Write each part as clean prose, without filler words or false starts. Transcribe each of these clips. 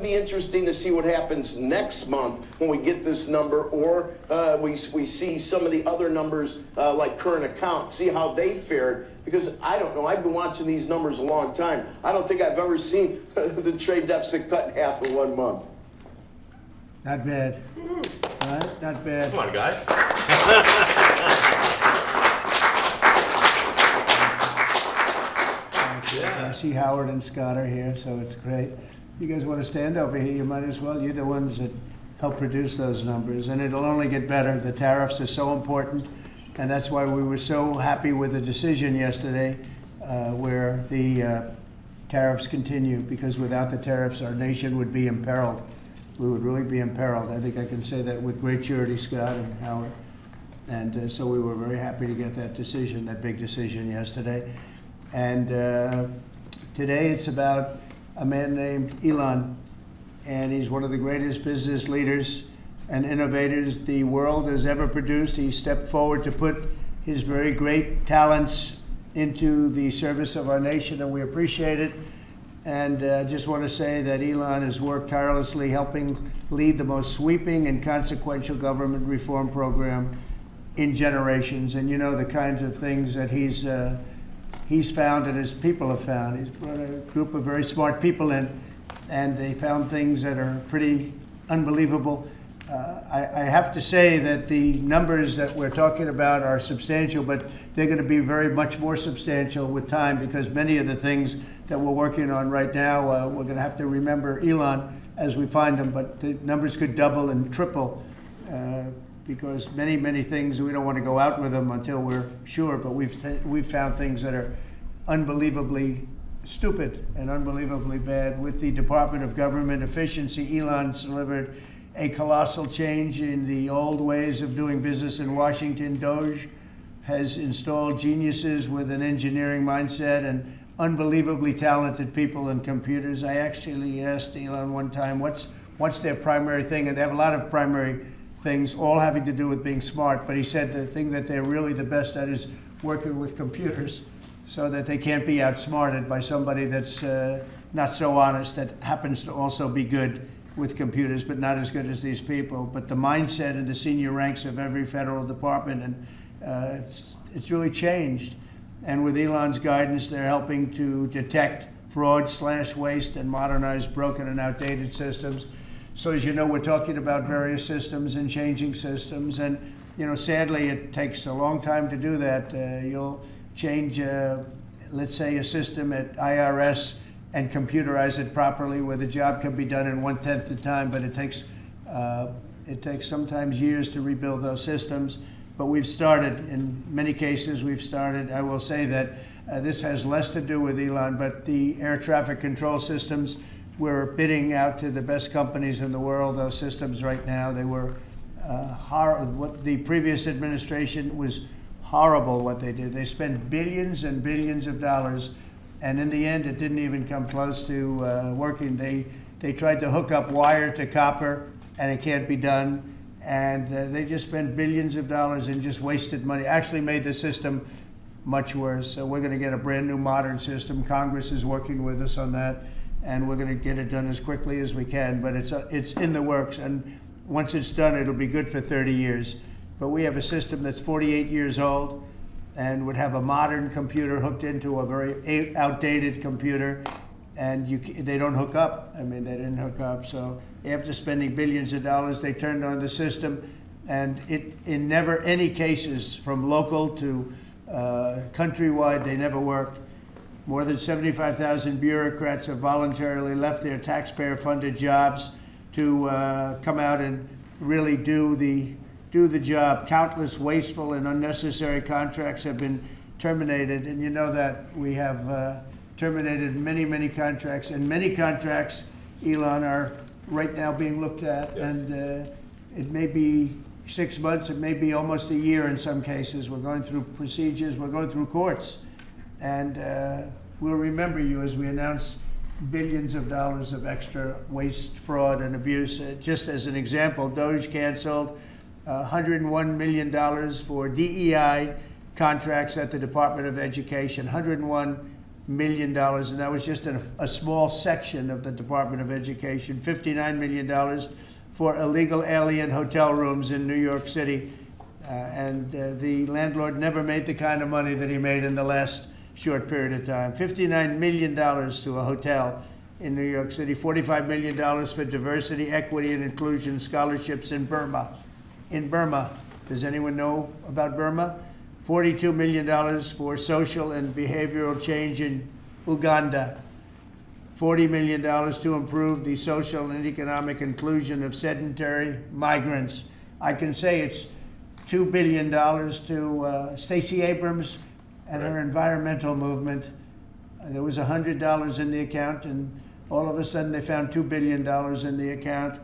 Be interesting to see what happens next month when we get this number, or we see some of the other numbers like current account, see how they fared. Because I don't know, I've been watching these numbers a long time. I don't think I've ever seen the trade deficit cut in half in 1 month. Not bad. Right? Not bad. Come on, guys. Yeah. I see Howard and Scott are here, so it's great. You guys want to stand over here? You might as well. You're the ones that help produce those numbers, and it'll only get better. The tariffs are so important, and that's why we were so happy with the decision yesterday where the tariffs continue, because without the tariffs, our nation would be imperiled. We would really be imperiled. I think I can say that with great surety, Scott and Howard. And so we were very happy to get that decision, that big decision yesterday. And today it's about a man named Elon, and he's one of the greatest business leaders and innovators the world has ever produced. He stepped forward to put his very great talents into the service of our nation, and we appreciate it. And I just want to say that Elon has worked tirelessly helping lead the most sweeping and consequential government reform program in generations. And you know the kinds of things that he's found and his people have found. He's brought a group of very smart people in, and they found things that are pretty unbelievable. I have to say that the numbers that we're talking about are substantial, but they're going to be very much more substantial with time, because many of the things that we're working on right now, we're going to have to remember Elon as we find them, but the numbers could double and triple because many things, we don't want to go out with them until we're sure, but we've found things that are unbelievably stupid and unbelievably bad. With the Department of Government Efficiency, Elon's delivered a colossal change in the old ways of doing business in Washington. DOGE has installed geniuses with an engineering mindset and unbelievably talented people in computers. I actually asked Elon one time, what's their primary thing? And they have a lot of primary things, all having to do with being smart. But he said the thing that they're really the best at is working with computers, so that they can't be outsmarted by somebody that's not so honest, that happens to also be good with computers, but not as good as these people. But the mindset in the senior ranks of every federal department, and it's really changed. And with Elon's guidance, they're helping to detect fraud/waste and modernize broken and outdated systems. So as you know, we're talking about various systems and changing systems. And you know, sadly, it takes a long time to do that. You'll change, let's say, a system at IRS and computerize it properly, where the job can be done in 1/10 the time, but it takes sometimes years to rebuild those systems. But we've started, in many cases, I will say that this has less to do with Elon, but the air traffic control systems, we're bidding out to the best companies in the world, those systems right now. They were what the previous administration was horrible what they did. They spent billions and billions of dollars, and in the end, it didn't even come close to working. They tried to hook up wire to copper, and it can't be done. And they just spent billions of dollars and just wasted money. Actually made the system much worse. So we're going to get a brand new modern system. Congress is working with us on that, and we're going to get it done as quickly as we can. But it's in the works, and once it's done, it'll be good for 30 years. But we have a system that's 48 years old and would have a modern computer hooked into a very outdated computer, and they don't hook up. I mean, they didn't hook up. So after spending billions of dollars, they turned on the system, and in never any cases, from local to countrywide, they never worked. More than 75,000 bureaucrats have voluntarily left their taxpayer-funded jobs to come out and really do the job. Countless wasteful and unnecessary contracts have been terminated, and you know that we have terminated many contracts, and many contracts, Elon, are right now being looked at. Yes. And it may be 6 months, it may be almost a year in some cases. We're going through procedures, we're going through courts, and we'll remember you as we announce billions of dollars of extra waste, fraud, and abuse. Just as an example, DOGE canceled $101 million for DEI contracts at the Department of Education. $101 million, and that was just in a small section of the Department of Education. $59 million for illegal alien hotel rooms in New York City. And the landlord never made the kind of money that he made in the last short period of time. $59 million to a hotel in New York City. $45 million for diversity, equity, and inclusion scholarships in Burma. In Burma. Does anyone know about Burma? $42 million for social and behavioral change in Uganda. $40 million to improve the social and economic inclusion of sedentary migrants. I can say it's $2 billion to Stacey Abrams and her environmental movement. There was $100 in the account, and all of a sudden they found $2 billion in the account.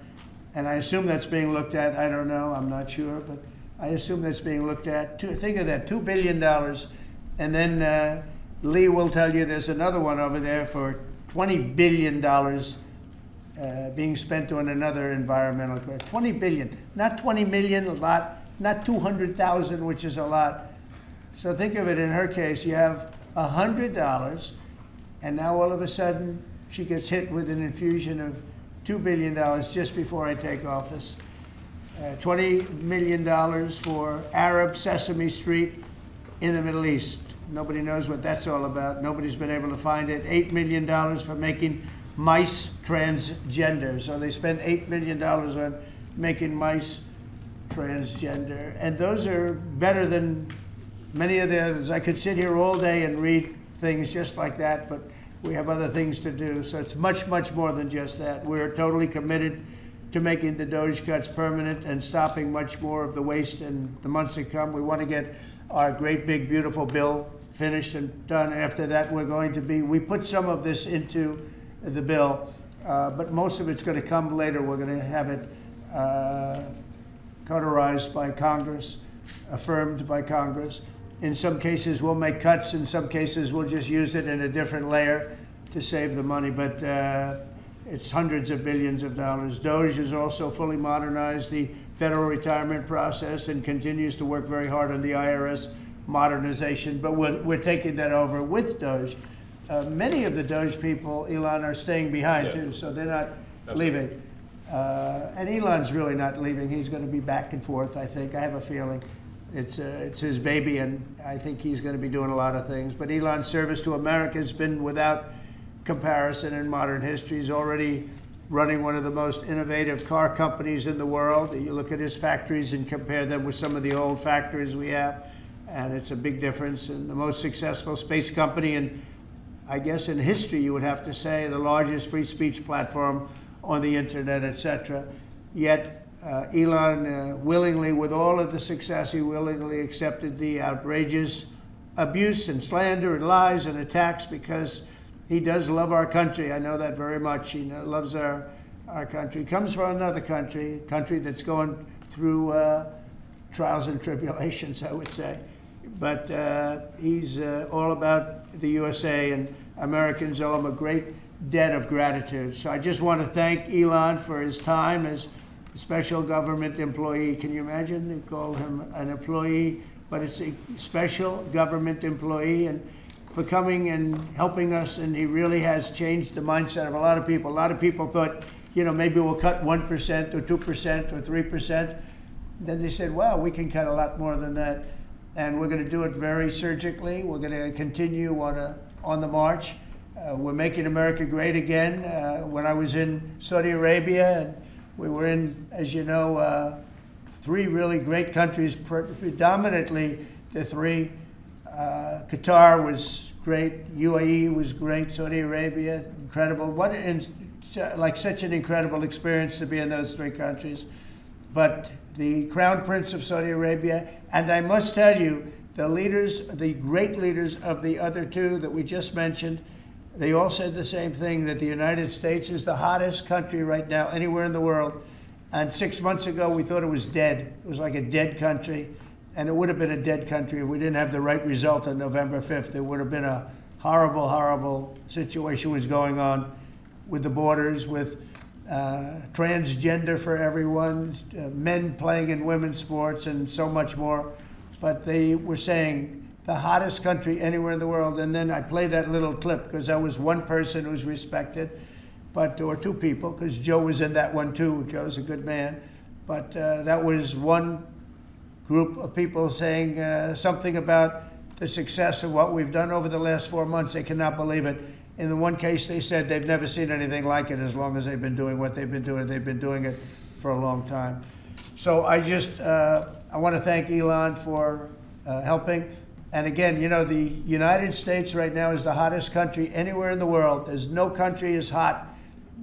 And I assume that's being looked at. I don't know. I'm not sure. But I assume that's being looked at. Think of that, $2 billion. And then Lee will tell you there's another one over there for $20 billion being spent on another environmental question. $20 billion. Not 20 million, a lot. Not 200,000, which is a lot. So think of it, in her case, you have $100, and now all of a sudden she gets hit with an infusion of $2 billion just before I take office. $20 million for Arab Sesame Street in the Middle East. Nobody knows what that's all about. Nobody's been able to find it. $8 million for making mice transgender. So they spend $8 million on making mice transgender. And those are better than many of the others. I could sit here all day and read things just like that, but we have other things to do. So it's much, much more than just that. We're totally committed to making the DOGE cuts permanent and stopping much more of the waste in the months to come. We want to get our great, big, beautiful bill finished and done. After that, we put some of this into the bill, but most of it's going to come later. We're going to have it cauterized by Congress, affirmed by Congress. In some cases, we'll make cuts. In some cases, we'll just use it in a different layer to save the money. But it's hundreds of billions of dollars. DOGE has also fully modernized the federal retirement process and continues to work very hard on the IRS modernization. But we're taking that over with DOGE. Many of the DOGE people, Elon, are staying behind, too, so they're not leaving. And Elon's really not leaving. He's going to be back and forth, I think. I have a feeling. It's his baby, and I think he's going to be doing a lot of things. But Elon's service to America has been without comparison in modern history. He's already running one of the most innovative car companies in the world. You look at his factories and compare them with some of the old factories we have, and it's a big difference. And the most successful space company, and I guess in history you would have to say the largest free speech platform on the internet, etc. Yet Elon willingly, with all of the success, he willingly accepted the outrageous abuse and slander and lies and attacks because he does love our country. I know that very much. He loves our country. He comes from another country, a country that's going through trials and tribulations, I would say. But he's all about the USA, and Americans owe him a great debt of gratitude. So I just want to thank Elon for his time as a special government employee. Can you imagine? They call him an employee, but it's a special government employee, and for coming and helping us. And he really has changed the mindset of a lot of people. A lot of people thought, maybe we'll cut 1% or 2% or 3%. Then they said, wow, we can cut a lot more than that. And we're going to do it very surgically. We're going to continue on the march. We're making America great again. When I was in Saudi Arabia, and we were in, as you know, 3 really great countries, predominantly the 3. Qatar was great, UAE was great, Saudi Arabia, incredible. Such an incredible experience to be in those 3 countries. But the Crown Prince of Saudi Arabia, and I must tell you, the great leaders of the other 2 that we just mentioned, they all said the same thing, that the United States is the hottest country right now anywhere in the world. And 6 months ago, we thought it was dead. It was like a dead country. And it would have been a dead country if we didn't have the right result on November 5th. There would have been a horrible, horrible situation was going on with the borders, with transgender for everyone, men playing in women's sports, and so much more. But they were saying the hottest country anywhere in the world. And then I played that little clip because I was one person who's respected, or two people, because Joe was in that one too. Joe's a good man. But that was one group of people saying something about the success of what we've done over the last 4 months. They cannot believe it. In the one case, they said they've never seen anything like it as long as they've been doing what they've been doing. They've been doing it for a long time. So I want to thank Elon for helping. And again, you know, the United States right now is the hottest country anywhere in the world. There's no country as hot,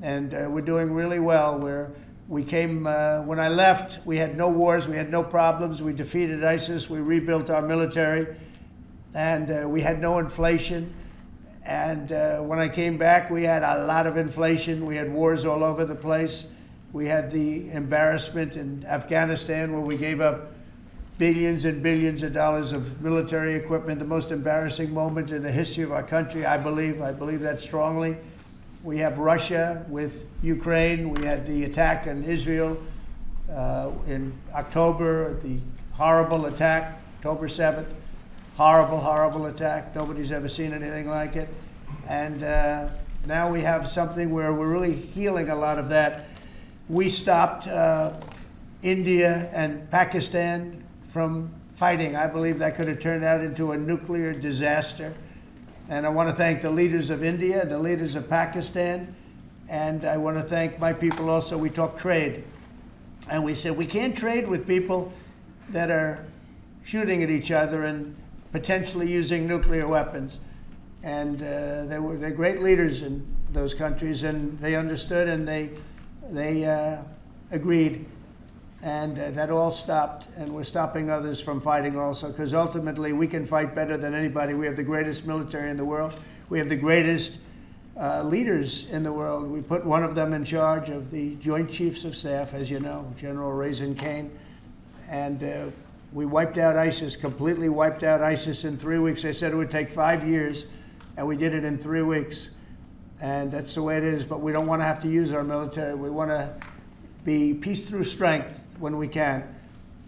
and we're doing really well. When I left, we had no wars, we had no problems. We defeated ISIS, we rebuilt our military, and we had no inflation. And when I came back, we had a lot of inflation. We had wars all over the place. We had the embarrassment in Afghanistan where we gave up billions and billions of dollars of military equipment, the most embarrassing moment in the history of our country, I believe. I believe that strongly. We have Russia with Ukraine. We had the attack on Israel in October, the horrible attack, October 7th. Horrible, horrible attack. Nobody's ever seen anything like it. And now we have something where we're really healing a lot of that. We stopped India and Pakistan from fighting. I believe that could have turned out into a nuclear disaster. And I want to thank the leaders of India, the leaders of Pakistan, and I want to thank my people also. We talked trade. And we said we can't trade with people that are shooting at each other and potentially using nuclear weapons. And they're great leaders in those countries, and they understood, and they agreed. And that all stopped, and we're stopping others from fighting also, because ultimately we can fight better than anybody. We have the greatest military in the world. We have the greatest leaders in the world. We put one of them in charge of the Joint Chiefs of Staff, as you know, General Raisin Kane. And we wiped out ISIS, completely wiped out ISIS in 3 weeks. They said it would take 5 years, and we did it in 3 weeks. And that's the way it is, but we don't want to have to use our military. We want to be peace through strength when we can,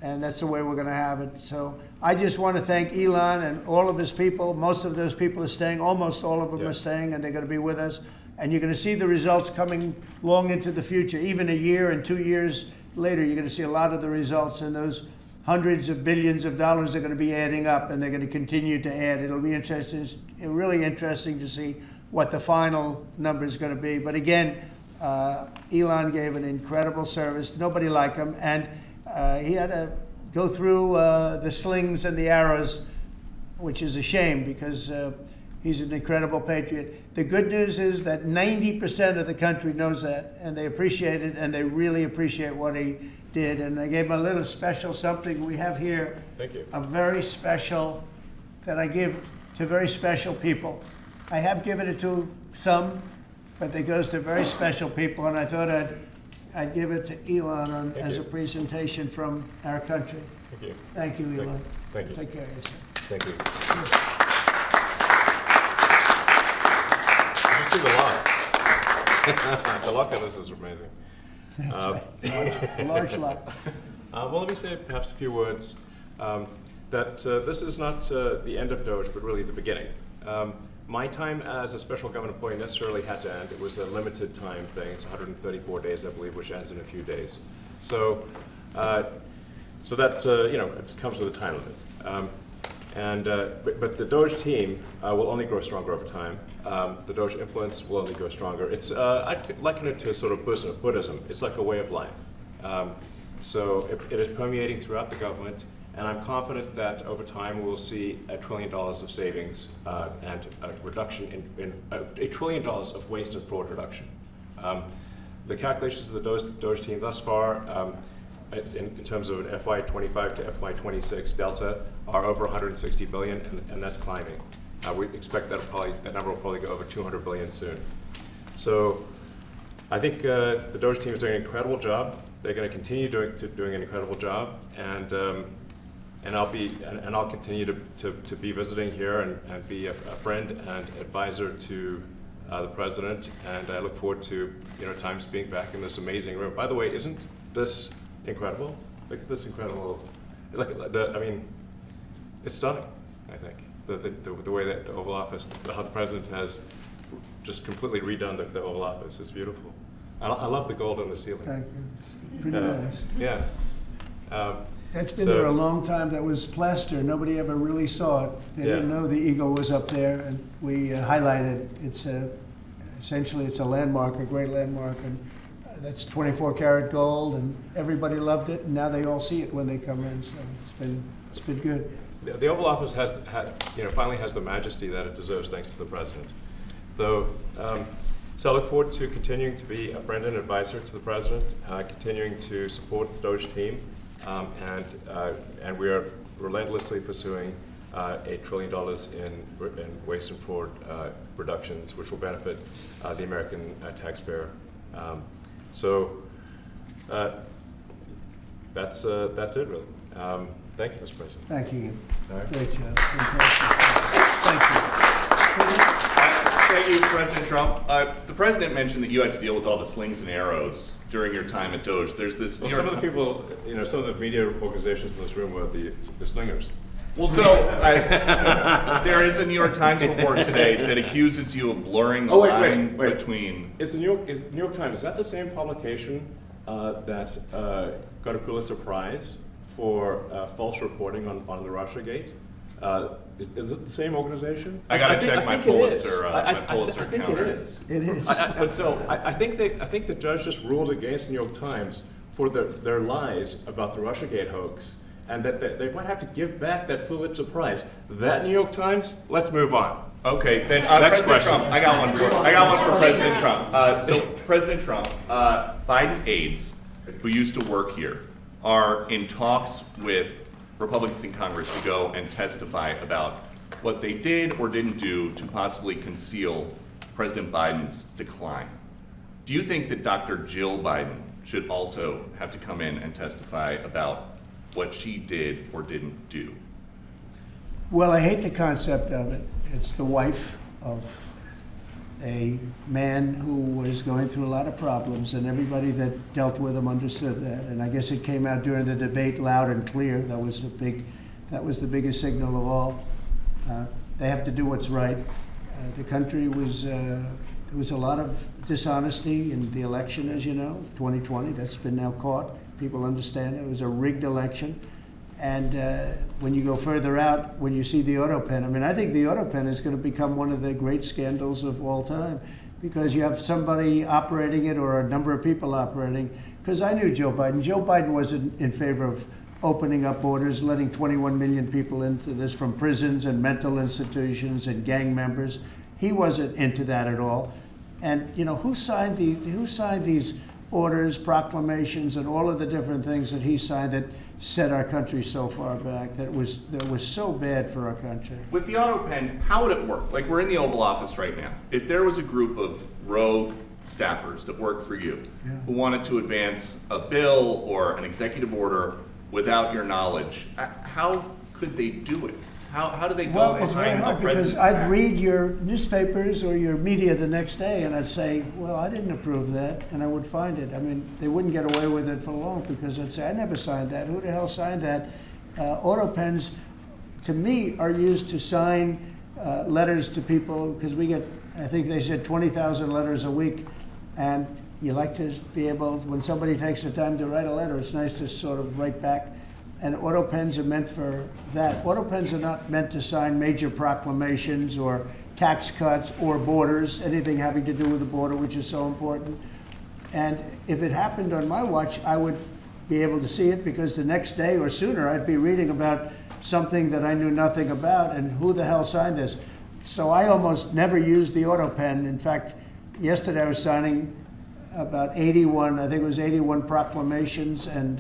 and that's the way we're going to have it. So I just want to thank Elon and all of his people. Most of those people are staying, almost all of them are staying, and they're going to be with us. And you're going to see the results coming long into the future. Even a year and 2 years later, you're going to see a lot of the results, and those hundreds of billions of dollars are going to be adding up, and they're going to continue to add. It'll be interesting, really interesting to see what the final number is going to be. But again, Elon gave an incredible service. Nobody like him, and he had to go through the slings and the arrows, which is a shame because he's an incredible patriot. The good news is that 90% of the country knows that, and they appreciate it, and they really appreciate what he did. And I gave him a little special something we have here. Thank you. A very special that I give to very special people. I have given it to some, but it goes to very special people, and I thought I'd give it to Elon as a presentation from our country. Thank you. Thank you, Elon. Thank you. Take care of yourself. Thank you. You see the lot. The lot of this is amazing. That's right. Large lot. Well, let me say perhaps a few words that this is not the end of DOGE, but really the beginning. My time as a special government employee necessarily had to end. It was a limited time thing. It's 134 days, I believe, which ends in a few days. So, so that it comes with a time limit. But the DOGE team will only grow stronger over time. The DOGE influence will only grow stronger. It's I'd liken it to sort of Buddhism. It's like a way of life. So it is permeating throughout the government. And I'm confident that over time we'll see $1 trillion of savings and a reduction in $1 trillion of waste and fraud reduction. The calculations of the DOGE team thus far, in terms of an FY25 to FY26 delta, are over 160 billion, and that's climbing. We expect that number will probably go over 200 billion soon. So I think the DOGE team is doing an incredible job. They're going to continue doing an incredible job, and I'll continue to be visiting here and be a friend and advisor to the president, and I look forward to times being back in this amazing room. By the way, isn't this incredible? Look at this incredible. I mean, it's stunning. I think. The way that the Oval Office, how the president has just completely redone the Oval Office is beautiful. I love the gold on the ceiling. Thank you. It's pretty nice. Yeah. That's been there a long time. That was plaster. Nobody ever really saw it. They didn't know the eagle was up there, and we highlighted. It's essentially it's a landmark, a great landmark, and that's 24-karat gold, and everybody loved it. And now they all see it when they come in. So it's been good. The Oval Office finally has the majesty that it deserves, thanks to the president. So I look forward to continuing to be a friend and advisor to the president, continuing to support the DOGE team, and we are relentlessly pursuing $8 trillion in waste and fraud reductions, which will benefit the American taxpayer. That's it, really. Thank you, Mr. President. Thank you. Right. Great job. Thank you. Thank you, President Trump. The president mentioned that you had to deal with all the slings and arrows during your time at DOGE. There's this. Well, some of the people, some of the media organizations in this room were the slingers. Well, so there is a New York Times report today that accuses you of blurring the line between. Is the New York Times, is that the same publication that got a Pulitzer Prize for false reporting on the Russiagate? Is it the same organization? I got to check my Pulitzer. I think counter. it is. It is. I think the judge just ruled against the New York Times for their lies about the Russiagate hoax, and that they might have to give back that Pulitzer Prize. That New York Times. Let's move on. Okay, then Next President question. Trump. I got one for President Trump. So President Trump, Biden aides who used to work here are in talks with Republicans in Congress to go and testify about what they did or didn't do to possibly conceal President Biden's decline. Do you think that Dr. Jill Biden should also have to come in and testify about what she did or didn't do? Well, I hate the concept of it. It's the wife of a man who was going through a lot of problems, and everybody that dealt with him understood that. And I guess it came out during the debate loud and clear. That was the biggest signal of all. They have to do what's right. The country was there was a lot of dishonesty in the election, as you know, 2020. That's been now caught. People understand it was a rigged election. And when you go further out, when you see the auto pen, I mean, I think the auto pen is going to become one of the great scandals of all time, because you have somebody operating it or a number of people operating. Because I knew Joe Biden. Joe Biden wasn't in favor of opening up borders, letting 21 million people into this from prisons and mental institutions and gang members. He wasn't into that at all. And who signed these orders, proclamations, and all of the different things that he signed that set our country so far back, that was so bad for our country? With the auto pen, how would it work? Like, we're in the Oval Office right now. If there was a group of rogue staffers that worked for you who wanted to advance a bill or an executive order without your knowledge, how could they do it? How do they go Well, it's very behind hard, the because president's I'd back? read your newspapers or your media the next day, and I'd say, well, I didn't approve that, and I would find it. I mean, they wouldn't get away with it for long, because I'd say, I never signed that. Who the hell signed that? Auto pens, to me, are used to sign letters to people, because we get, I think they said 20,000 letters a week, and you like to be able, when somebody takes the time to write a letter, it's nice to sort of write back. And auto pens are meant for that. Auto pens are not meant to sign major proclamations or tax cuts or borders, anything having to do with the border, which is so important. And if it happened on my watch, I would be able to see it, because the next day or sooner I'd be reading about something that I knew nothing about, and who the hell signed this? So I almost never used the auto pen. In fact, yesterday I was signing about 81, I think it was 81 proclamations and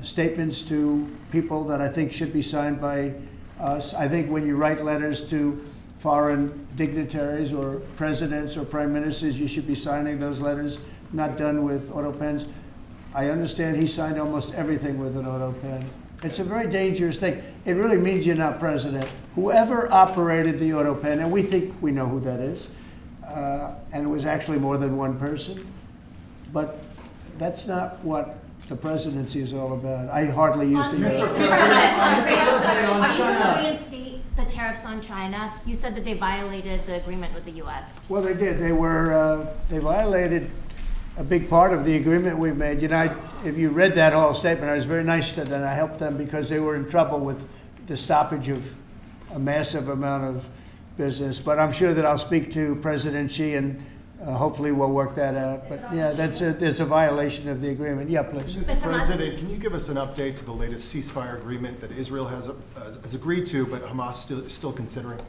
statements to people that I think should be signed by us. I think when you write letters to foreign dignitaries or presidents or prime ministers, you should be signing those letters, not done with auto pens. I understand he signed almost everything with an auto pen. It's a very dangerous thing. It really means you're not president. Whoever operated the auto pen, and we think we know who that is, and it was actually more than one person, but that's not what the presidency is all about. I hardly used it. Mr. President, on China. the tariffs on China, you said that they violated the agreement with the U.S. Well, they did. They violated a big part of the agreement we made. You know, if you read that whole statement, I was very nice to them. I helped them because they were in trouble with the stoppage of a massive amount of business. But I'm sure that I'll speak to President Xi and hopefully we'll work that out. But yeah, there's a violation of the agreement. Yeah, please. Mr. President, can you give us an update to the latest ceasefire agreement that Israel has agreed to, but Hamas is still considering?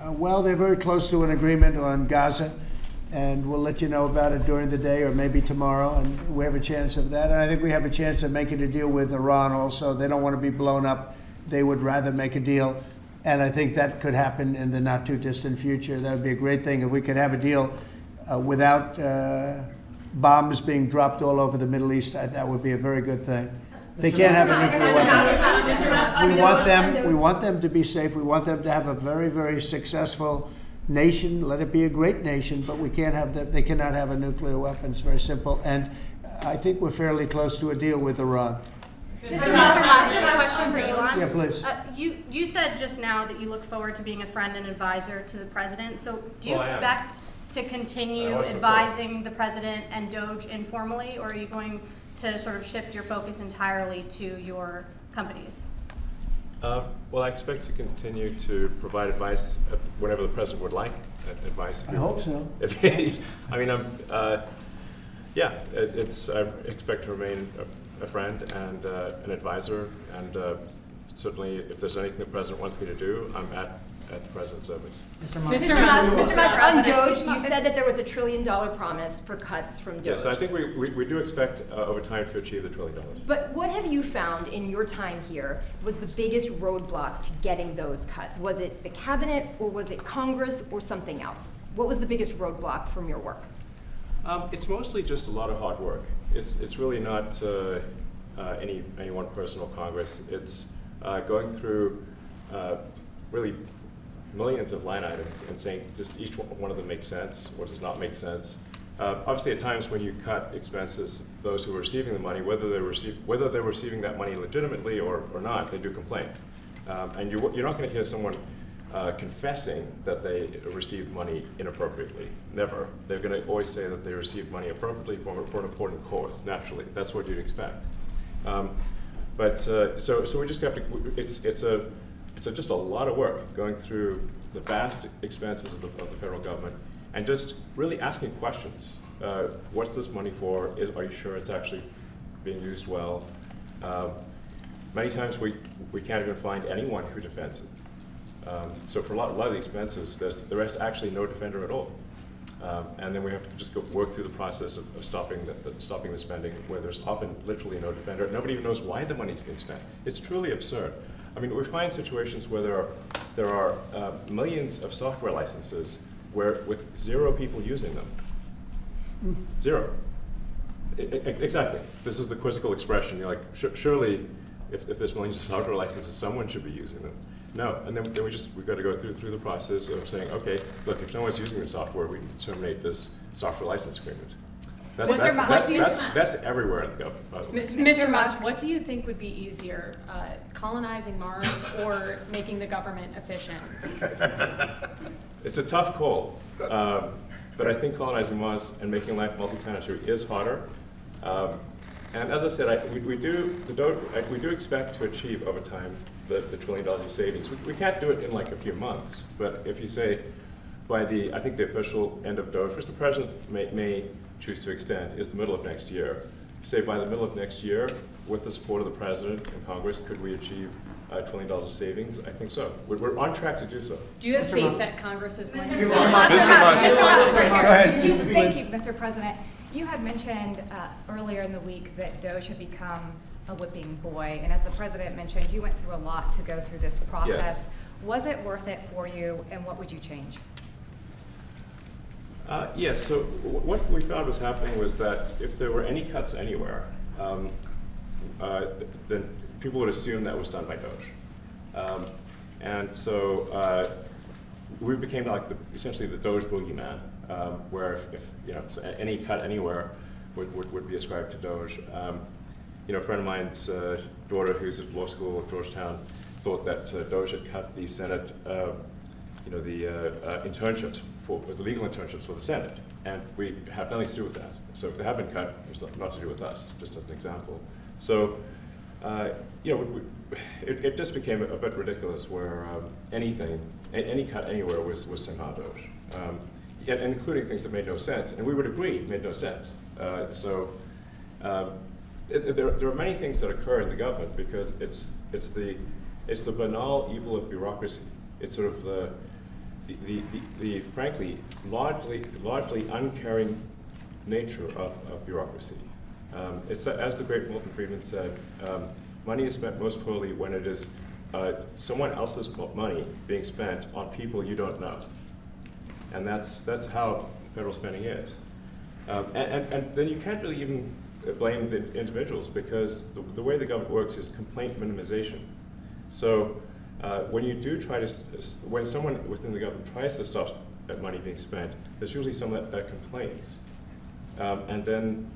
Well, they're very close to an agreement on Gaza, and we'll let you know about it during the day or maybe tomorrow, and we have a chance of that. And I think we have a chance of making a deal with Iran also. They don't want to be blown up. They would rather make a deal, and I think that could happen in the not too distant future. That would be a great thing if we could have a deal without bombs being dropped all over the Middle East. That would be a very good thing. They can't have a nuclear weapon. We want them to be safe. We want them to have a very, very successful nation. Let it be a great nation, but we can't have that. They cannot have a nuclear weapon. It's very simple. And I think we're fairly close to a deal with Iran. Mr. Musk, question for Elon. Yeah, please. You said just now that you look forward to being a friend and advisor to the president. So do you expect to continue advising the president and DOGE informally, or are you going to sort of shift your focus entirely to your companies? Well, I expect to continue to provide advice whenever the president would like advice. I hope so. I mean, yeah, I expect to remain a friend and an advisor, and certainly if there's anything the president wants me to do, I'm at the president's service. Mr. Musk, on DOGE, you said that there was $1 trillion promise for cuts from DOGE. Yes, I think we do expect over time to achieve the $1 trillion. But what have you found in your time here was the biggest roadblock to getting those cuts? Was it the cabinet, or was it Congress, or something else? What was the biggest roadblock from your work? It's mostly just a lot of hard work. It's really not any one person or Congress. It's going through really millions of line items and saying just each one of them makes sense or does not make sense. Obviously, at times when you cut expenses, those who are receiving the money, whether they're receiving that money legitimately or not, they do complain. And you're not going to hear someone confessing that they received money inappropriately. Never. They're going to always say that they received money appropriately for an important cause. Naturally, that's what you'd expect. So we just have to. It's just a lot of work going through the vast expenses of the federal government and just really asking questions. What's this money for? Are you sure it's actually being used well? Many times we can't even find anyone who defends it. So for a lot of the expenses, there's actually no defender at all. And then we have to just work through the process of stopping the spending, where there's often literally no defender. Nobody even knows why the money's being spent. It's truly absurd. I mean, we find situations where there are millions of software licenses with 0 people using them. 0. Exactly. This is the quizzical expression. You're like, surely, if there's millions of software licenses, someone should be using them. No, and then we've got to go through the process of saying, okay, look, if no one's using the software, we need to terminate this software license agreement. That's everywhere in the government, by the way. Mr. Musk, what do you think would be easier, colonizing Mars or making the government efficient? It's a tough call, but I think colonizing Mars and making life multi-planetary is harder. And as I said, we do expect to achieve over time the $1 trillion of savings. We can't do it in like a few months, but if you say by I think the official end of DOGE, which the president may choose to extend, is the middle of next year. Say by the middle of next year, with the support of the president and Congress, could we achieve $1 trillion of savings? I think so. We're on track to do so. Do you have faith that Congress is going to? Mr. Musk. Go ahead. Thank you, Mr. President. You had mentioned earlier in the week that DOGE had become a whipping boy, and as the president mentioned, you went through a lot to go through this process. Yeah. Was it worth it for you, and what would you change? Yes, so what we found was happening was that if there were any cuts anywhere, then people would assume that was done by DOGE. And so we became like essentially the DOGE boogeyman, where if any cut anywhere would be ascribed to DOGE. A friend of mine's daughter who's at law school at Georgetown thought that DOGE had cut the Senate, internships the legal internships for the Senate, and we have nothing to do with that. So if they have been cut, it's not to do with us, just as an example. So, it just became a bit ridiculous where any cut anywhere was somehow DOGE, including things that made no sense, and we would agree made no sense. There are many things that occur in the government because it's the banal evil of bureaucracy. It's sort of the frankly largely uncaring nature of bureaucracy. It's as the great Milton Friedman said, money is spent most poorly when it is someone else's money being spent on people you don't know, and that's how federal spending is. And then you can't really even blame the individuals because the way the government works is complaint minimization. So when you do try to, when someone within the government tries to stop money being spent, there's usually someone that complains. And then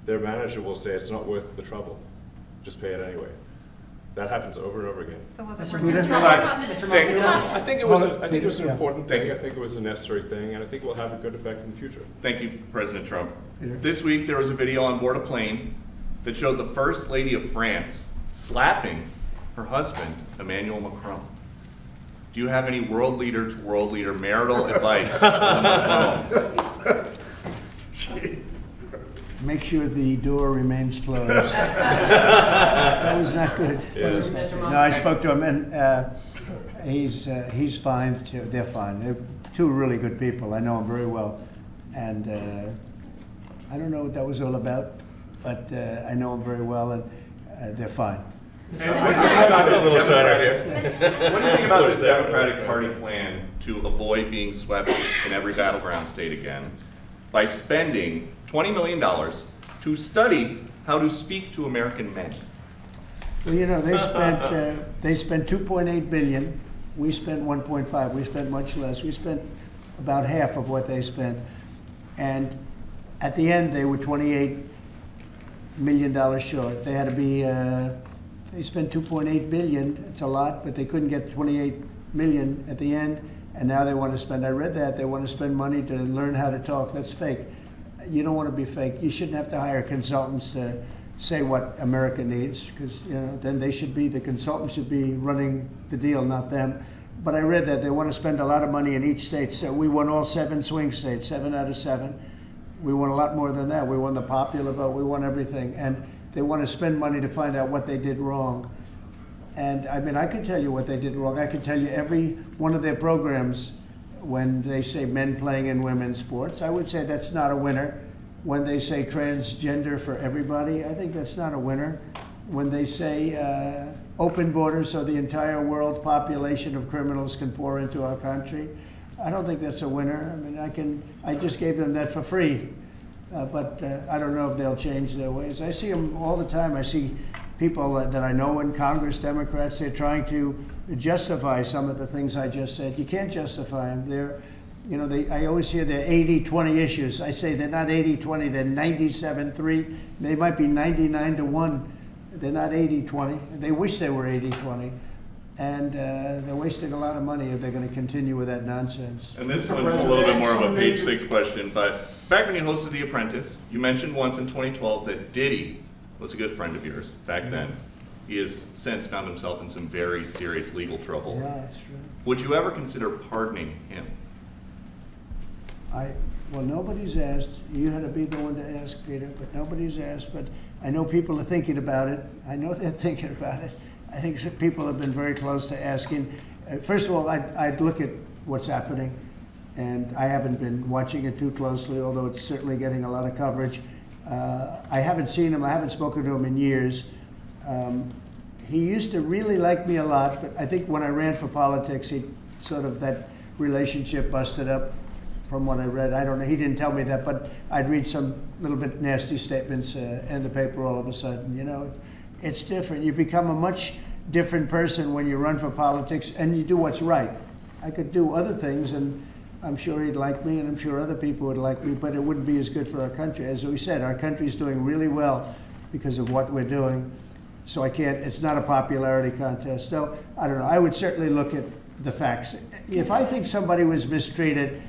their manager will say it's not worth the trouble, just pay it anyway. That happens over and over again. So was it Mr. worth Musk? I think it was an important thing. I think it was a necessary thing, and I think it will have a good effect in the future. Thank you, President Trump. Peter? This week there was a video on board a plane that showed the First Lady of France slapping her husband, Emmanuel Macron. Do you have any world leader to world leader marital advice for the Macrons? Make sure the door remains closed. That was not good. Yeah. No, I spoke to him, and he's fine. Too. They're fine. They're two really good people. I know them very well, and I don't know what that was all about, but I know them very well, and they're fine. What do you think about this Democratic Party plan to avoid being swept in every battleground state again by spending $20 million to study how to speak to American men? Well, you know, they spent 2.8 billion. We spent 1.5. We spent much less. We spent about half of what they spent, and at the end they were $28 million short. They had to be. They spent 2.8 billion. It's a lot, but they couldn't get 28 million at the end, and now they want to spend. I read that they want to spend money to learn how to talk. That's fake. You don't want to be fake. You shouldn't have to hire consultants to say what America needs, because then the consultants should be running the deal, not them. But I read that they want to spend a lot of money in each state. So we won all 7 swing states, 7 out of 7. We won a lot more than that. We won the popular vote. We won everything, and they want to spend money to find out what they did wrong. And I mean, I could tell you what they did wrong. I could tell you every one of their programs. When they say men playing in women's sports, I would say that's not a winner. When they say transgender for everybody, I think that's not a winner. When they say open borders so the entire world population of criminals can pour into our country, I don't think that's a winner. I mean, I just gave them that for free, but I don't know if they'll change their ways. I see them all the time. I see people that I know in Congress, Democrats, they're trying to justify some of the things I just said. You can't justify them. I always hear they're 80-20 issues. I say they're not 80-20, they're 97-3. They might be 99-1. They're not 80-20. They wish they were 80-20. And they're wasting a lot of money if they're going to continue with that nonsense. And this one's a little bit more of a page 6 question, but back when you hosted The Apprentice, you mentioned once in 2012 that Diddy was a good friend of yours back then. He has since found himself in some very serious legal trouble. Yeah, that's true. Would you ever consider pardoning him? Well, nobody's asked. You had to be the one to ask, Peter, but nobody's asked. But I know people are thinking about it. I know they're thinking about it. I think some people have been very close to asking. First of all, I'd look at what's happening, and I haven't been watching it too closely, although it's certainly getting a lot of coverage. I haven't seen him. I haven't spoken to him in years. He used to really like me a lot, but I think when I ran for politics, that relationship busted up from what I read. I don't know. He didn't tell me that, but I'd read some little bit nasty statements in the paper all of a sudden. It's different. You become a much different person when you run for politics and you do what's right. I could do other things, and I'm sure he'd like me, and I'm sure other people would like me, but it wouldn't be as good for our country. As we said, our country's doing really well because of what we're doing. So I can't, it's not a popularity contest. So I don't know, I would certainly look at the facts. If I think somebody was mistreated,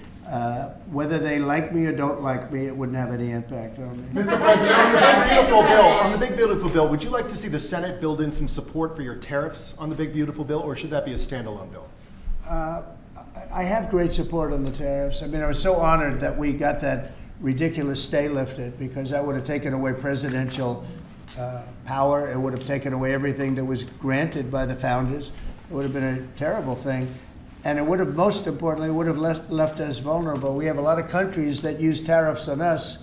whether they like me or don't like me, it wouldn't have any impact on me. Mr. President, on the big beautiful bill, would you like to see the Senate build in some support for your tariffs on the big beautiful bill, or should that be a standalone bill? I have great support on the tariffs. I mean, I was so honored that we got that ridiculous stay lifted, because that would have taken away presidential power. It would have taken away everything that was granted by the founders. It would have been a terrible thing. And it would have, most importantly, would have left us vulnerable. We have a lot of countries that use tariffs on us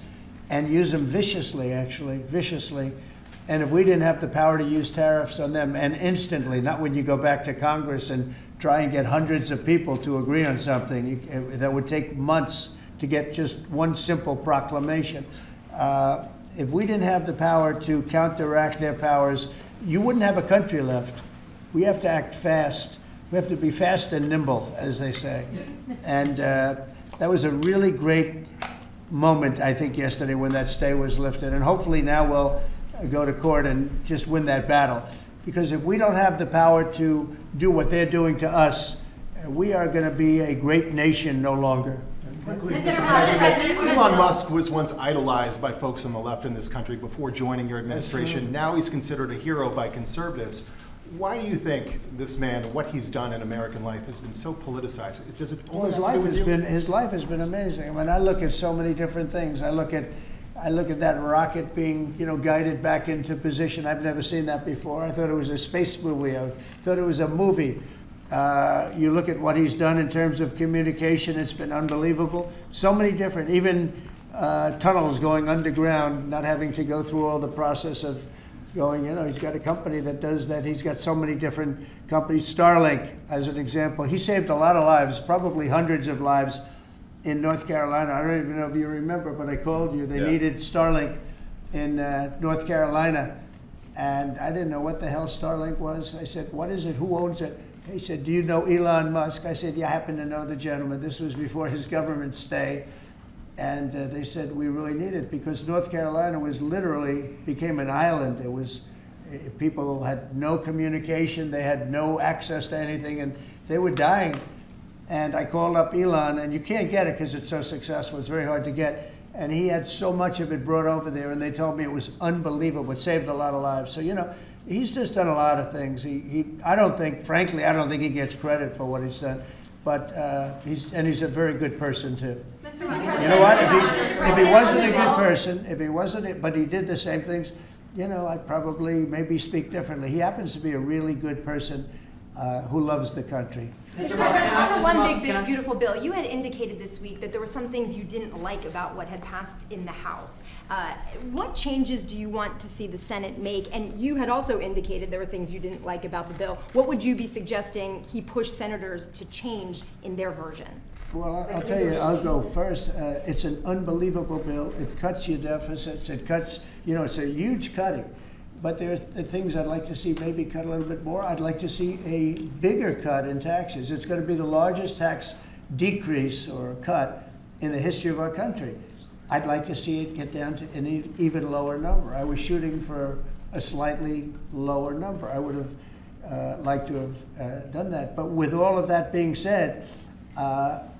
and use them viciously, actually, viciously. And if we didn't have the power to use tariffs on them, and instantly, not when you go back to Congress and try and get hundreds of people to agree on something, that would take months to get just one simple proclamation. If we didn't have the power to counteract their powers, you wouldn't have a country left. We have to act fast. We have to be fast and nimble, as they say. And that was a really great moment, I think, yesterday when that stay was lifted. And hopefully now we'll go to court and just win that battle. Because if we don't have the power to do what they're doing to us, we are going to be a great nation no longer. Elon Musk was once idolized by folks on the left in this country before joining your administration. Now he's considered a hero by conservatives. Why do you think this man, what he's done in American life, has been so politicized? Does it only have to do with you? His life has been amazing. I mean, I look at so many different things. I look at that rocket being, guided back into position. I've never seen that before. I thought it was a space movie. I thought it was a movie. You look at what he's done in terms of communication. It's been unbelievable. So many different, even tunnels going underground, not having to go through all the process of going, he's got a company that does that. He's got so many different companies. Starlink, as an example. He saved a lot of lives, probably hundreds of lives in North Carolina. I don't even know if you remember, but I called you. They needed Starlink in North Carolina. And I didn't know what the hell Starlink was. I said, what is it? Who owns it? He said, do you know Elon Musk? I said, yeah, I happen to know the gentleman. This was before his government stay. And they said, we really need it, because North Carolina was literally became an island. It was, people had no communication. They had no access to anything, and they were dying. And I called up Elon, and you can't get it because it's so successful. It's very hard to get. And he had so much of it brought over there, and they told me it was unbelievable. It saved a lot of lives. So, he's just done a lot of things. I don't think, frankly, I don't think he gets credit for what he's done. But he's a very good person, too. You know what? If he wasn't a good person, but he did the same things, I'd probably maybe speak differently. He happens to be a really good person who loves the country. Mr. President, on the one big, beautiful bill, you had indicated this week that there were some things you didn't like about what had passed in the House. What changes do you want to see the Senate make? And you had also indicated there were things you didn't like about the bill. What would you be suggesting he push senators to change in their version? Well, I'll tell you, I'll go first. It's an unbelievable bill. It cuts your deficits. It cuts, it's a huge cutting. But there's the things I'd like to see maybe cut a little bit more. I'd like to see a bigger cut in taxes. It's going to be the largest tax decrease or cut in the history of our country. I'd like to see it get down to an even lower number. I was shooting for a slightly lower number. I would have liked to have done that. But with all of that being said,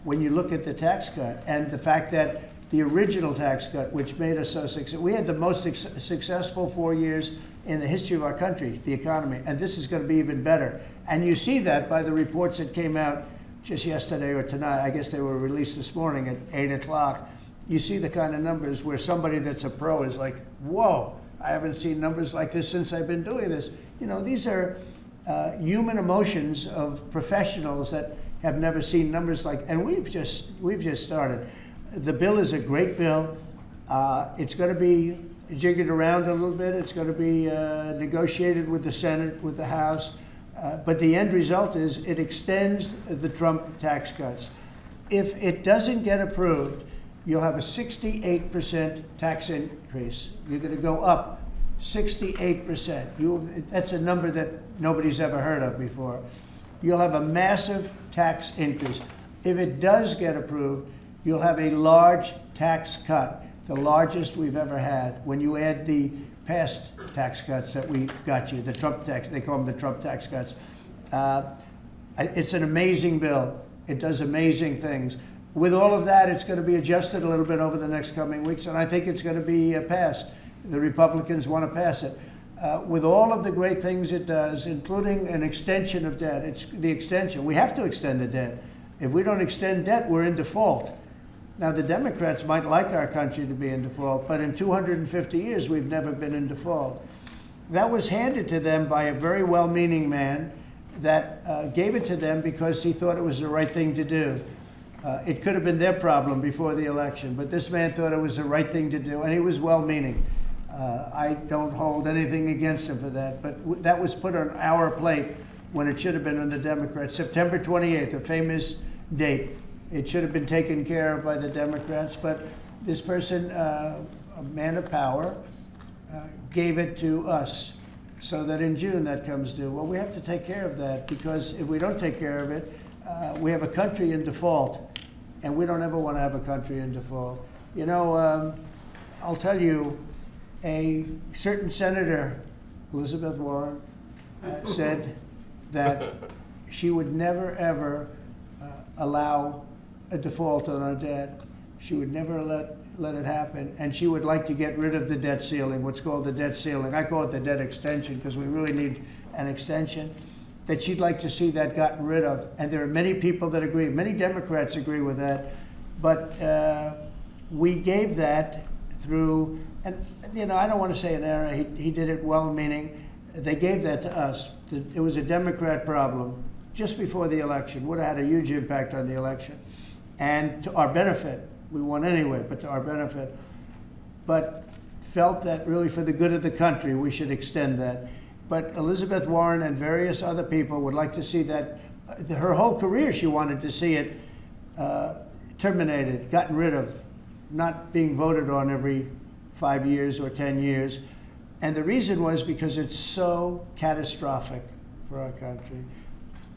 when you look at the tax cut and the fact that the original tax cut, which made us so successful, we had the most successful 4 years in the history of our country, the economy, and this is going to be even better. And you see that by the reports that came out just yesterday or tonight. I guess they were released this morning at 8 o'clock. You see the kind of numbers where somebody that's a pro is like, whoa, I haven't seen numbers like this since I've been doing this. These are human emotions of professionals that have never seen numbers like, and we've just started. The bill is a great bill. It's going to be jiggered around a little bit. It's going to be negotiated with the Senate, with the House. But the end result is it extends the Trump tax cuts. If it doesn't get approved, you'll have a 68% tax increase. You're going to go up 68%. That's a number that nobody's ever heard of before. You'll have a massive tax increase. If it does get approved, you'll have a large tax cut. the largest we've ever had. When you add the past tax cuts that we got you, the Trump tax, they call them the Trump tax cuts. It's an amazing bill. It does amazing things. With all of that, it's going to be adjusted a little bit over the next coming weeks, and I think it's going to be passed. The Republicans want to pass it. With all of the great things it does, including an extension of debt, it's the extension. We have to extend the debt. If we don't extend debt, we're in default. Now, the Democrats might like our country to be in default, but in 250 years, we've never been in default. That was handed to them by a very well-meaning man that gave it to them because he thought it was the right thing to do. It could have been their problem before the election, but this man thought it was the right thing to do, and he was well-meaning. I don't hold anything against him for that, but that was put on our plate when it should have been on the Democrats. September 28th, a famous date. It should have been taken care of by the Democrats, but this person, a man of power, gave it to us so that in June that comes due. Well, we have to take care of that, because if we don't take care of it, we have a country in default, and we don't ever want to have a country in default. You know, I'll tell you, a certain senator, Elizabeth Warren, said that she would never, ever allow a default on our debt. She would never let it happen, and she would like to get rid of the debt ceiling, what's called the debt ceiling. I call it the debt extension because we really need an extension, that she'd like to see that gotten rid of. And there are many people that agree. Many Democrats agree with that. But we gave that through, and you know, I don't want to say an error. He did it well-meaning. They gave that to us. It was a Democrat problem just before the election. Would have had a huge impact on the election. And to our benefit, we won anyway, but to our benefit. But felt that really for the good of the country, we should extend that. But Elizabeth Warren and various other people would like to see that. Her whole career, she wanted to see it terminated, gotten rid of, not being voted on every 5 years or 10 years. And the reason was because it's so catastrophic for our country.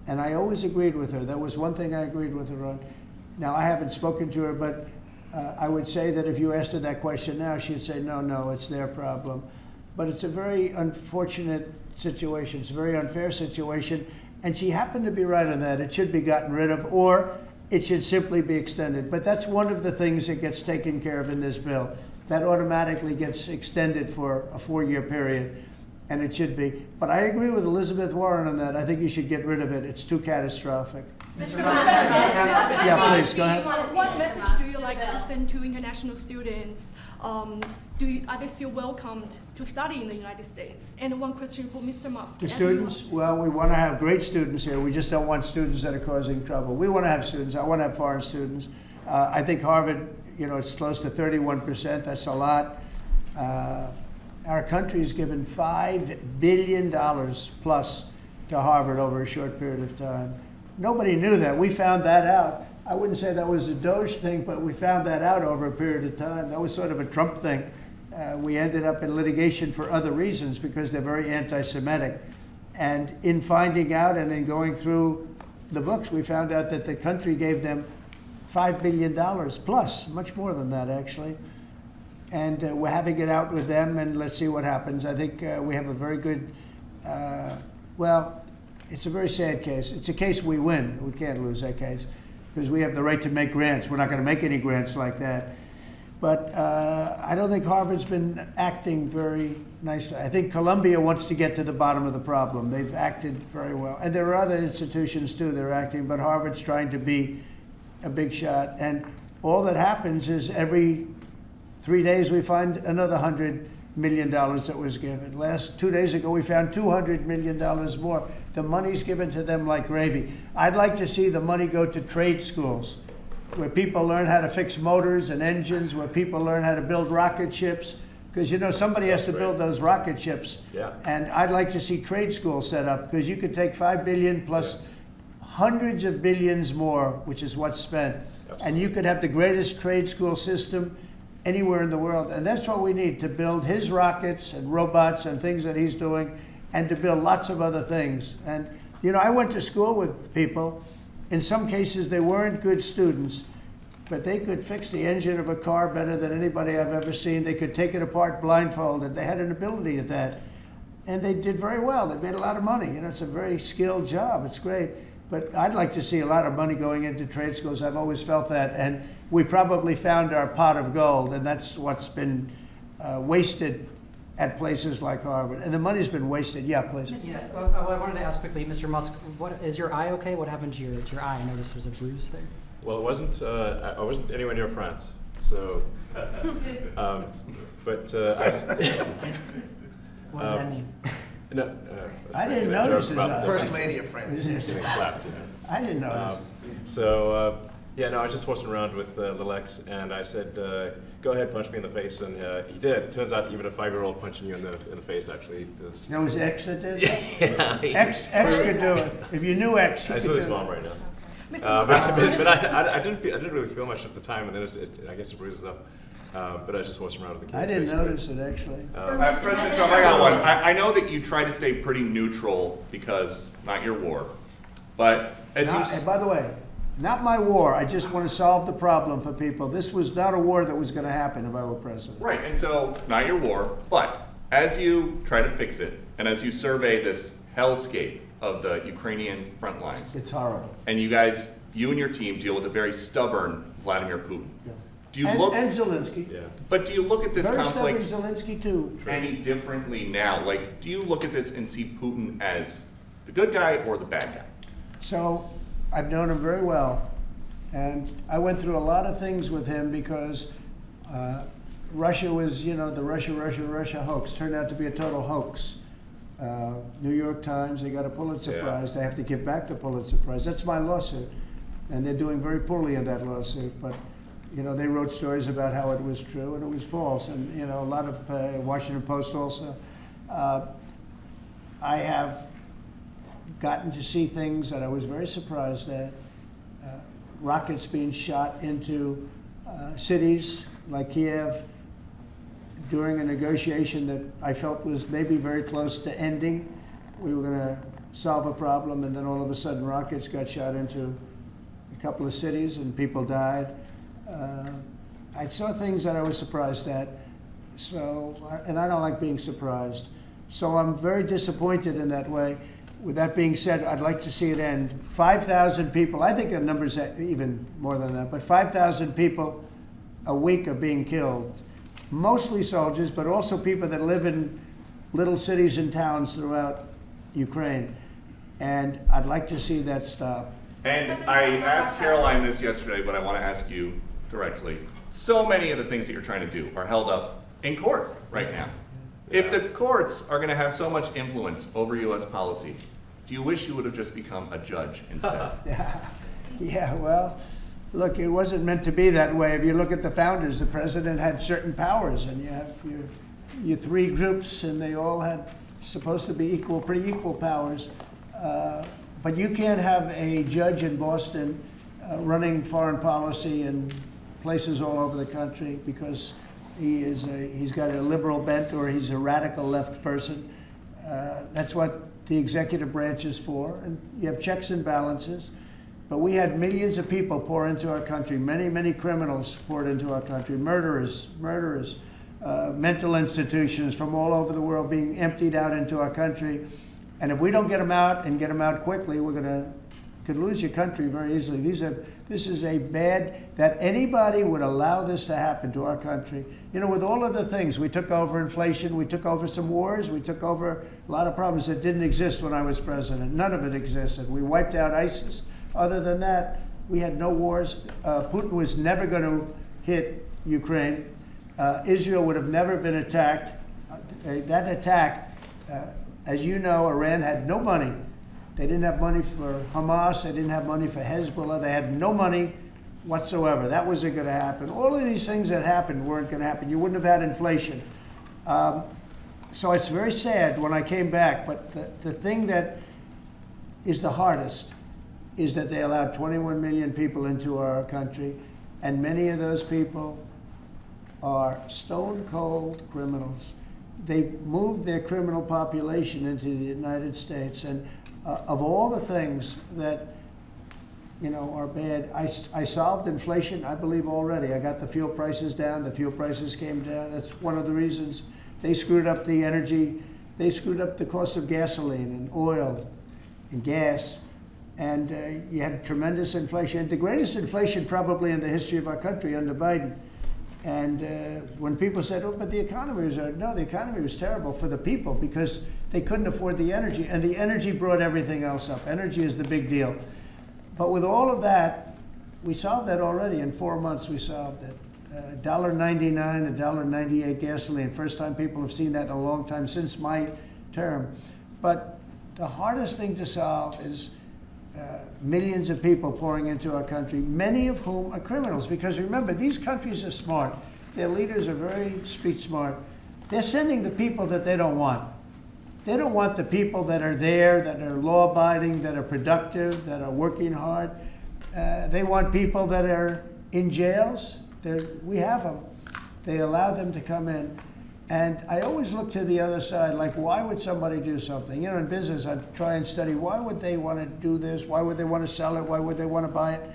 And I always agreed with her. That was one thing I agreed with her on. Now, I haven't spoken to her, but I would say that if you asked her that question now, she'd say, no, it's their problem. But it's a very unfortunate situation. It's a very unfair situation. And she happened to be right on that. It should be gotten rid of, or it should simply be extended. But that's one of the things that gets taken care of in this bill. That automatically gets extended for a 4-year period, and it should be. But I agree with Elizabeth Warren on that. I think you should get rid of it. It's too catastrophic. Yeah, please, go ahead. What message do you like to send to international students? Are they still welcomed to study in the United States? And one question for Mr. Musk. The students? Well, we want to have great students here. We just don't want students that are causing trouble. We want to have students. I want to have foreign students. I think Harvard, you know, it's close to 31%. That's a lot. Our country's given $5 billion plus to Harvard over a short period of time. Nobody knew that. We found that out. I wouldn't say that was a DOGE thing, but we found that out over a period of time. That was sort of a Trump thing. We ended up in litigation for other reasons because they're very anti-Semitic. And in finding out and in going through the books, we found out that the country gave them $5 billion plus, much more than that, actually. And we're having it out with them, and let's see what happens. I think we have a very good, well, it's a very sad case. It's a case we win. We can't lose that case because we have the right to make grants. We're not going to make any grants like that. But I don't think Harvard's been acting very nicely. I think Columbia wants to get to the bottom of the problem. They've acted very well. And there are other institutions, too, that are acting, but Harvard's trying to be a big shot. And all that happens is every 3 days we find another $100 million that was given. 2 days ago, we found $200 million more. The money's given to them like gravy. I'd like to see the money go to trade schools, where people learn how to fix motors and engines, where people learn how to build rocket ships, because, you know, somebody has to build those rocket ships. Yeah. And I'd like to see trade schools set up, because you could take $5 billion plus hundreds of billions more, which is what's spent, and you could have the greatest trade school system anywhere in the world. And that's what we need, to build his rockets and robots and things that he's doing, and to build lots of other things. And, you know, I went to school with people. In some cases, they weren't good students, but they could fix the engine of a car better than anybody I've ever seen. They could take it apart blindfolded. They had an ability at that. And they did very well. They made a lot of money. You know, it's a very skilled job. It's great. But I'd like to see a lot of money going into trade schools. I've always felt that. And we probably found our pot of gold, and that's what's been wasted at places like Harvard. And the money's been wasted. Yeah, please. Yeah, well, I wanted to ask quickly, Mr. Musk, what is your eye okay? What happened to your eye? I noticed there's a bruise there. Well, it wasn't. I wasn't anywhere near France, so. But. What does that mean? No, I didn't notice his eye. First lady of France. Getting slapped, you know. I didn't notice. So, yeah, no, I was just horsing around with little X, and I said, "Go ahead, punch me in the face," and he did. Turns out, even a 5-year-old punching you in the face actually does. That was X that did? Yeah. X could do it. If you knew X, you I could saw do his it. mom right now. Okay. But I didn't really feel much at the time, and then I guess it bruises up. But I was just horsing around with the kids. I didn't basically. notice it, actually. President Trump, I got one. I know that you try to stay pretty neutral because not your war, but as And by the way, not my war. I just want to solve the problem for people. This was not a war that was going to happen if I were president. right, and so not your war, but as you try to fix it, and as you survey this hellscape of the Ukrainian front lines, It's horrible. and you and your team deal with a very stubborn Vladimir Putin. Yeah. Do you And look? Zelensky. Yeah. But do you look at this Very conflict stubborn Zelensky, too. any differently now? Like, do you look at this and see Putin as the good guy or the bad guy? So I've known him very well, and I went through a lot of things with him because Russia was, you know, the Russia hoax turned out to be a total hoax. New York Times, they got a Pulitzer Prize. They have to give back the Pulitzer Prize. That's my lawsuit, and they're doing very poorly in that lawsuit. But you know, they wrote stories about how it was true and it was false, and you know, a lot of Washington Post also. I have gotten to see things that I was very surprised at. Rockets being shot into cities like Kiev during a negotiation that I felt was maybe very close to ending. We were going to solve a problem, and then all of a sudden rockets got shot into a couple of cities and people died. I saw things that I was surprised at, and I don't like being surprised. So I'm very disappointed in that way. With that being said, I'd like to see it end. 5,000 people, I think the number's even more than that, but 5,000 people a week are being killed. Mostly soldiers, but also people that live in little cities and towns throughout Ukraine. And I'd like to see that stop. And I asked Caroline this yesterday, but I want to ask you directly. So many of the things that you're trying to do are held up in court right now. If the courts are going to have so much influence over U.S. policy, do you wish you would have just become a judge instead? Yeah, well, look, it wasn't meant to be that way. If you look at the founders, the president had certain powers, and you have your three groups, and they all had supposed to be pretty equal powers. But you can't have a judge in Boston running foreign policy in places all over the country because he's got a liberal bent or he's a radical left person. That's what the executive branch is for, and you have checks and balances. But we had millions of people pour into our country, many criminals poured into our country, murderers, mental institutions from all over the world being emptied out into our country. And if we don't get them out and get them out quickly, could lose your country very easily. This is a bad, that anybody would allow this to happen to our country. You know, with all of the things, we took over inflation, we took over some wars, we took over a lot of problems that didn't exist when I was president. None of it existed. We wiped out ISIS. Other than that, we had no wars. Putin was never going to hit Ukraine. Israel would have never been attacked. That attack, as you know, Iran had no money. They didn't have money for Hamas. They didn't have money for Hezbollah. They had no money whatsoever. That wasn't going to happen. All of these things that happened weren't going to happen. You wouldn't have had inflation. So it's very sad when I came back. But the thing that is the hardest is that they allowed 21 million people into our country, and many of those people are stone cold criminals. They moved their criminal population into the United States, and of all the things that you know, are bad. I solved inflation, I believe, already. I got the fuel prices down. The fuel prices came down. That's one of the reasons. They screwed up the energy. They screwed up the cost of gasoline and oil and gas. And you had tremendous inflation. The greatest inflation probably in the history of our country under Biden. And when people said, oh, but the economy was, no, the economy was terrible for the people because they couldn't afford the energy. And the energy brought everything else up. Energy is the big deal. But with all of that, we solved that already. In 4 months, we solved it. $1.99, $1.98 gasoline. First time people have seen that in a long time since my term. But the hardest thing to solve is millions of people pouring into our country, many of whom are criminals. Because remember, these countries are smart. Their leaders are very street smart. They're sending the people that they don't want. They don't want the people that are there, that are law-abiding, that are productive, that are working hard. They want people that are in jails. We have them. They allow them to come in. And I always look to the other side, like, why would somebody do something? You know, in business, I try and study, why would they want to do this? Why would they want to sell it? Why would they want to buy it?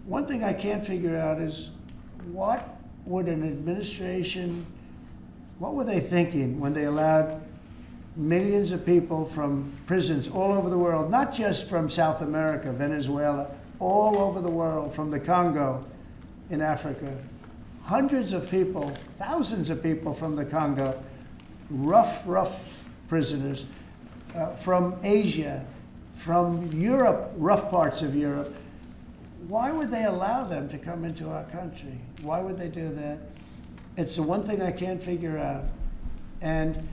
One thing I can't figure out is, what would an administration, what were they thinking when they allowed millions of people from prisons all over the world, not just from South America, Venezuela, all over the world, from the Congo in Africa, hundreds of people, thousands of people from the Congo, rough prisoners, from Asia, from Europe, rough parts of Europe. Why would they allow them to come into our country? Why would they do that? It's the one thing I can't figure out. And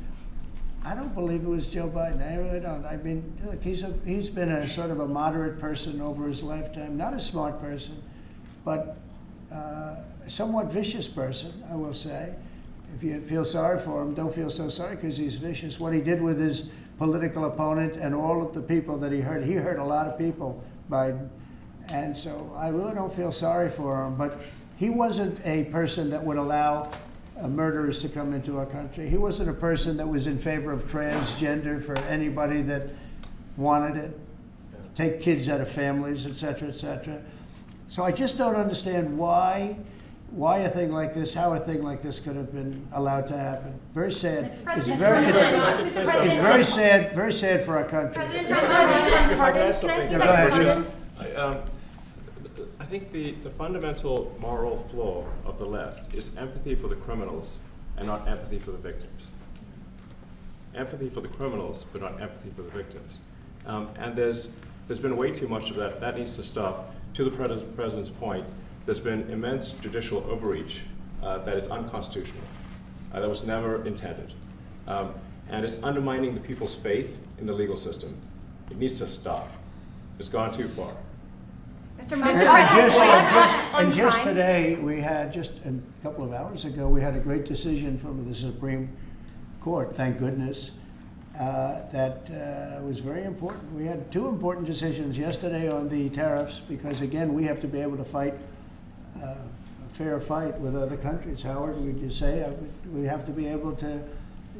I don't believe it was Joe Biden. I really don't. I mean, look, he's been a sort of a moderate person over his lifetime, not a smart person, but a somewhat vicious person, I will say. If you feel sorry for him, don't feel so sorry because he's vicious. What he did with his political opponent and all of the people that he hurt a lot of people, Biden. And so I really don't feel sorry for him, but he wasn't a person that would allow murderers to come into our country. He wasn't a person that was in favor of transgender for anybody that wanted it, take kids out of families, et cetera, et cetera. So I just don't understand why a thing like this, how a thing like this could have been allowed to happen. Very sad. It's very sad for our country. I think the fundamental moral flaw of the left is empathy for the criminals and not empathy for the victims. Empathy for the criminals, but not empathy for the victims. And there's been way too much of that. That needs to stop. To the president's point, there's been immense judicial overreach that is unconstitutional. That was never intended. And it's undermining the people's faith in the legal system. It needs to stop. It's gone too far. And just today, we had, just a couple of hours ago, we had a great decision from the Supreme Court, thank goodness, that was very important. We had two important decisions yesterday on the tariffs, because again, we have to be able to fight a fair fight with other countries. Howard, would you say we have to be able to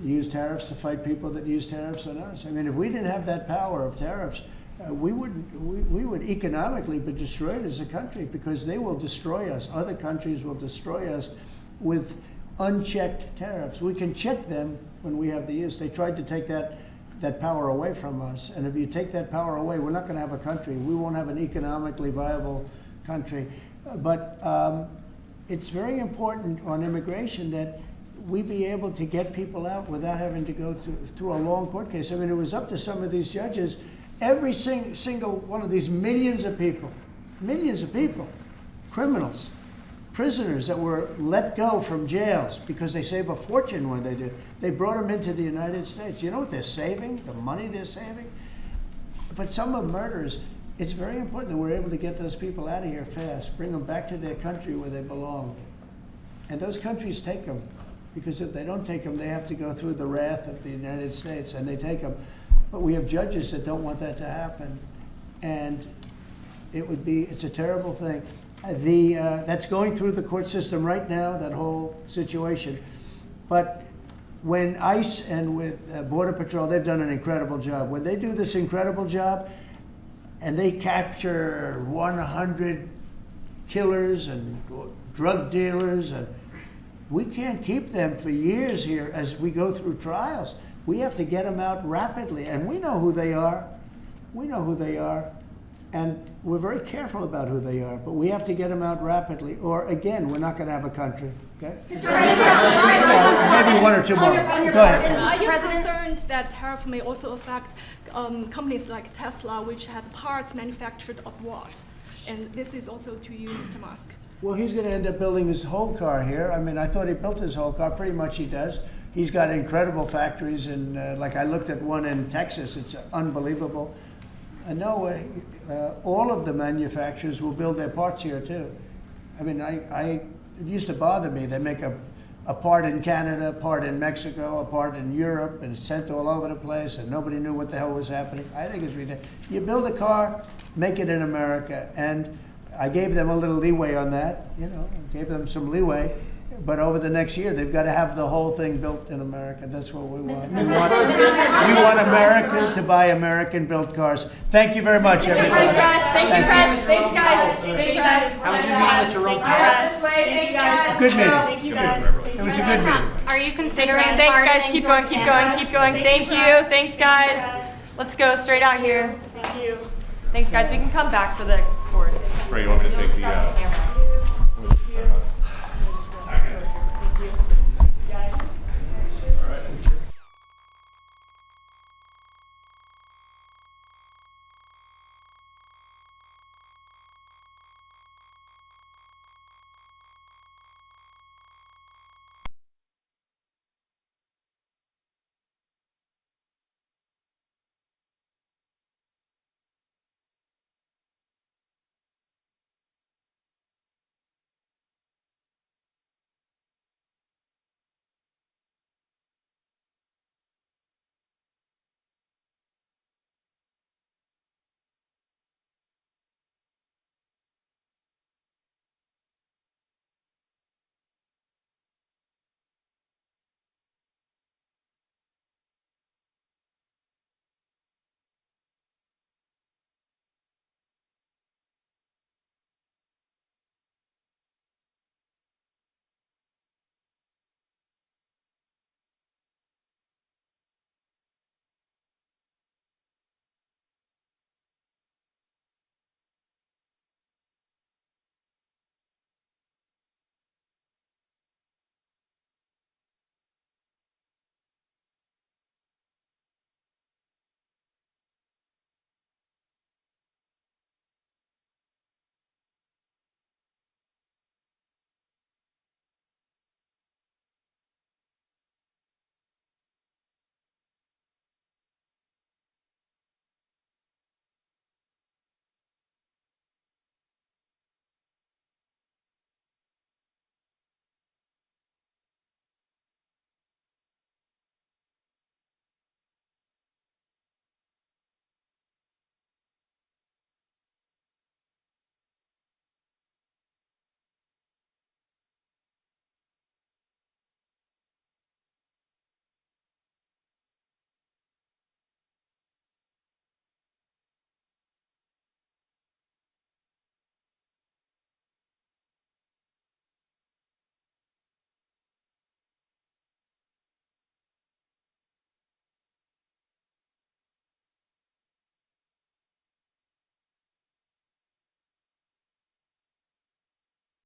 use tariffs to fight people that use tariffs on us? I mean, if we didn't have that power of tariffs, we would economically be destroyed as a country, because they will destroy us. Other countries will destroy us with unchecked tariffs. We can check them when we have the use. They tried to take that power away from us. And if you take that power away, we're not going to have a country. We won't have an economically viable country. But it's very important on immigration that we be able to get people out without having to go through a long court case. I mean, it was up to some of these judges. Every single one of these millions of people, criminals, prisoners that were let go from jails because they save a fortune when they do. They brought them into the United States. You know what they're saving? The money they're saving? But some of murderers, it's very important that we're able to get those people out of here fast, bring them back to their country where they belong. And those countries take them, because if they don't take them, they have to go through the wrath of the United States, and they take them. But we have judges that don't want that to happen. And it's a terrible thing. That's going through the court system right now, that whole situation. But when ICE and with Border Patrol, they've done an incredible job. When they do this incredible job, and they capture 100 killers and drug dealers, and we can't keep them for years here as we go through trials. We have to get them out rapidly, and we know who they are. We know who they are, and we're very careful about who they are, but we have to get them out rapidly, or again, we're not going to have a country. Okay? Maybe one or two more. Go ahead. Are you concerned that tariff may also affect companies like Tesla, which has parts manufactured abroad? And this is also to you, Mr. Musk. Well, he's going to end up building his whole car here. I mean, I thought he built his whole car. Pretty much he does. He's got incredible factories, and like I looked at one in Texas. It's unbelievable. No, all of the manufacturers will build their parts here too. I mean, it used to bother me. They make a part in Canada, a part in Mexico, a part in Europe, and it's sent all over the place, and nobody knew what the hell was happening. I think it's ridiculous. You build a car, make it in America, and I gave them a little leeway on that. You know, gave them some leeway. But over the next year, they've got to have the whole thing built in America. That's what we want. We want America to buy American-built cars. Thank you very much, everybody. Thank you, guys. Thanks, guys. Thank you, guys. How was your meeting with Jerome Powell? Good meeting. It was a good meeting. Are you considering? Thanks, guys. Keep going. Keep going. Keep going. Thank you. Thanks, guys. Let's go straight out here. Thank you. Thanks, guys. We can come back for the chords. Right, you want me to take the